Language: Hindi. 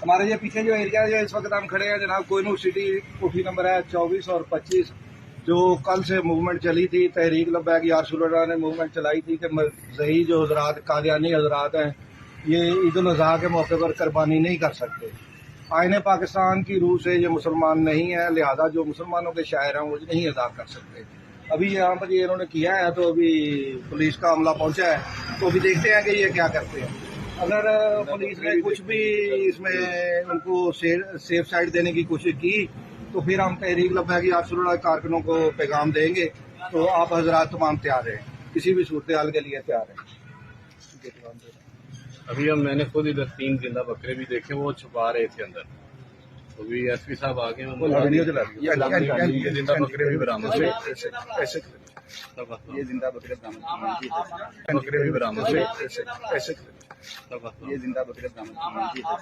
हमारे ये पीछे जो एरिया जो इस वक्त हम खड़े हैं जनाब, कोहिनूर सिटी कोठी नंबर है 24 और 25, जो कल से मूवमेंट चली थी, तहरीक लब्बैक यारसुल्लाह ने मूवमेंट चलाई थी कि मज़ही जो हजरात कादियानी हजरात हैं ये ईद उल अज़हा के मौके पर कुर्बानी नहीं कर सकते। आईने पाकिस्तान की रूह से ये मुसलमान नहीं है, लिहाजा जो मुसलमानों के शायर हैं वो नहीं अदा कर सकते। अभी यहाँ पर ये इन्होंने किया है तो अभी पुलिस का अमला पहुंचा है, तो अभी देखते हैं कि ये क्या करते हैं। अगर पुलिस ने कुछ भी इसमें उनको सेफ साइड देने की कोशिश की तो फिर हम तहरीक लब्बैक यारसुल्लाह कारकुनों को पैगाम देंगे। तो आप हजरात तमाम तैयार हैं, किसी भी सूरत हाल के लिए तैयार हैं। अभी मैंने खुद इधर 3 जिंदा बकरे भी देखे, वो छुपा रहे थे अंदर, तो भी एसपी साहब आगे ये जिंदा बकरे भी बरामद हुए, ये जिंदा बकरे बरामद हुए।